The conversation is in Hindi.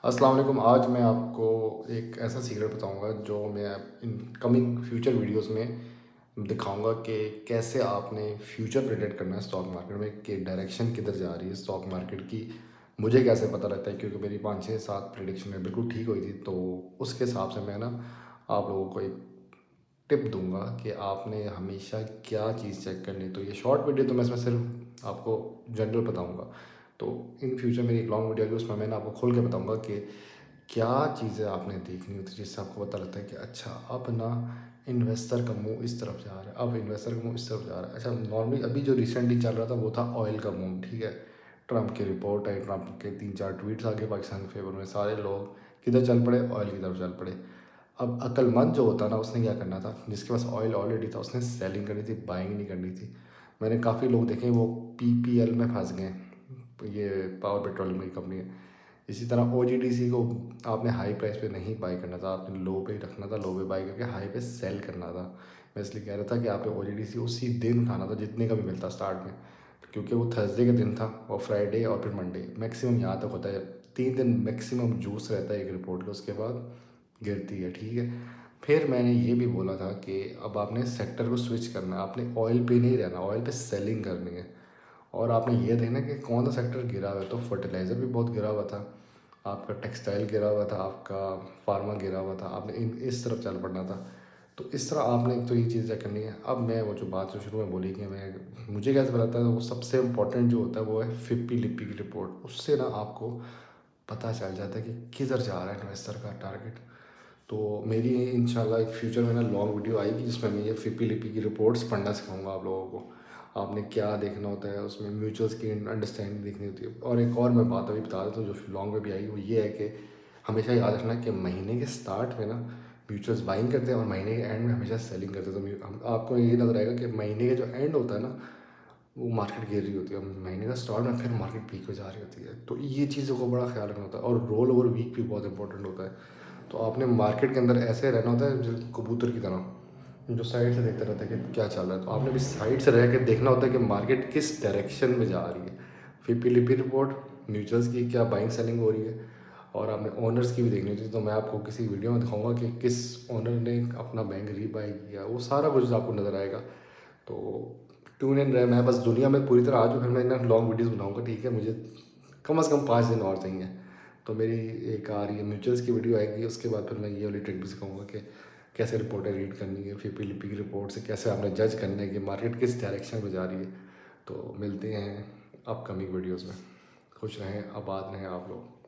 अस्सलाम वालेकुम। आज मैं आपको एक ऐसा सीक्रेट बताऊंगा जो मैं इन कमिंग फ्यूचर वीडियोस में दिखाऊंगा कि कैसे आपने फ्यूचर प्रेडिक्ट करना है स्टॉक मार्केट में, कि डायरेक्शन किधर जा रही है स्टॉक मार्केट की। मुझे कैसे पता लगता है, क्योंकि मेरी 5 6 7 प्रेडिक्शन बिल्कुल ठीक हुई थी। तो उसके हिसाब से मैं ना आप लोगों को एक टिप दूंगा कि आपने हमेशा क्या चीज़ चेक करनी है। तो ये शॉर्ट वीडियो तो मैं इसमें सिर्फ आपको जनरल बताऊंगा। तो इन फ्यूचर मेरी एक लॉन्ग वीडियो होगी, उसमें मैं आपको खोल के बताऊंगा कि क्या चीज़ें आपने देखनी होती है जिससे आपको पता लगता है कि अच्छा अब ना इन्वेस्टर का मुंह इस तरफ जा रहा है, अब इन्वेस्टर का मुंह इस तरफ जा रहा है। अच्छा, नॉर्मली अभी जो रिसेंटली चल रहा था वो था ऑयल का मूव, ठीक है। ट्रंप की रिपोर्ट आई, ट्रंप के 3 4 ट्वीट्स आ गए पाकिस्तान के फेवर में, सारे लोग किधर चल पड़े, ऑयल की तरफ चल पड़े। अब अक्लमंद जो होता ना, उसने क्या करना था, जिसके पास ऑयल ऑलरेडी था उसने सेलिंग करनी थी, बाइंग नहीं करनी थी। मैंने काफ़ी लोग देखे वो पीपीएल में फंस गए। ये पावर पेट्रोलियम की कंपनी है। इसी तरह ओजीडीसी को आपने हाई प्राइस पे नहीं बाई करना था, आपने लो पे ही रखना था, लो पे बाई करके हाई पे सेल करना था। मैं इसलिए कह रहा था कि आपने ओजीडीसी उसी दिन उठाना था जितने का भी मिलता स्टार्ट में, क्योंकि वो थर्सडे के दिन था और फ्राइडे और फिर मंडे मैक्सिमम यहाँ तक होता है। 3 दिन मैक्सिमम जूस रहता है एक रिपोर्ट के, उसके बाद गिरती है, ठीक है। फिर मैंने ये भी बोला था कि अब आपने सेक्टर को स्विच करना है, आपने ऑयल पे नहीं रहना, ऑयल पे सेलिंग करनी है। और आपने ये देखना कि कौन सा सेक्टर गिरा हुआ है। तो फर्टिलाइज़र भी बहुत गिरा हुआ था, आपका टेक्सटाइल गिरा हुआ था, आपका फार्मा गिरा हुआ था, आपने इस तरफ चल पड़ना था। तो इस तरह आपने एक तो ये चीज़ें करनी है। अब मैं वो जो बात जो शुरू में बोली कि मैं मुझे कैसे पता है, वो सबसे इम्पोर्टेंट जो होता है वो है फिप्पी लिप्पी की रिपोर्ट। उससे ना आपको पता चल जाता है कि किधर जा रहा है इन्वेस्टर का टारगेट। तो मेरी इंशाल्लाह एक फ्यूचर में ना लॉन्ग वीडियो आएगी जिसमें मैं ये फिपी लिपी की रिपोर्ट्स पढ़ना सिखाऊंगा आप लोगों को। आपने क्या देखना होता है उसमें, म्यूचुअल्स की अंडरस्टैंडिंग देखनी होती है। और एक और मैं बात अभी बता देता हूँ जो लॉन्ग में भी आएगी, वो ये है कि हमेशा याद रखना कि महीने के स्टार्ट में ना म्यूचुअल्स बाइंग करते हैं और महीने के एंड में हमेशा सेलिंग करते हैं। तो आपको ये नजर आएगा कि महीने के जो एंड होता है ना, वो मार्केट गिर रही होती है, महीने का स्टार्ट में फिर मार्केट पीक पे जा रही होती है। तो ये चीज़ों को बड़ा ख्याल रखना होता है। और रोल ओवर वीक भी बहुत इंपॉर्टेंट होता है। तो आपने मार्केट के अंदर ऐसे रहना होता है जो कबूतर की तरह, जो साइड से देखते रहता है कि क्या चल रहा है। तो आपने भी साइड से रह के देखना होता है कि मार्केट किस डायरेक्शन में जा रही है। फिर पीलीपी रिपोर्ट म्यूचुअल्स की क्या बाइंग सेलिंग हो रही है, और आपने ओनर्स की भी देखनी होती है। तो मैं आपको किसी वीडियो में दिखाऊंगा कि किस ओनर ने अपना बैंक रीबाई किया, वो सारा कुछ आपको नज़र आएगा। तो ट्यून इन रहे। मैं बस दुनिया में पूरी तरह आ जाऊँ, फिर मैं ना लॉन्ग वीडियोस बनाऊंगा, ठीक है। मुझे कम से कम 5 दिन और चाहिए। तो मेरी एक आ रही है म्यूचुअल्स की वीडियो आएगी, उसके बाद फिर मैं ये वाली ट्रिक भी सिखाऊंगा कि कैसे रिपोर्टें रीड करनी है, फिर पीलीपी की रिपोर्ट से कैसे आपने जज करना है कि मार्केट किस डायरेक्शन में जा रही है। तो मिलते हैं अपकमिंग वीडियोज़ में। खुश रहें, आबाद रहें आप लोग।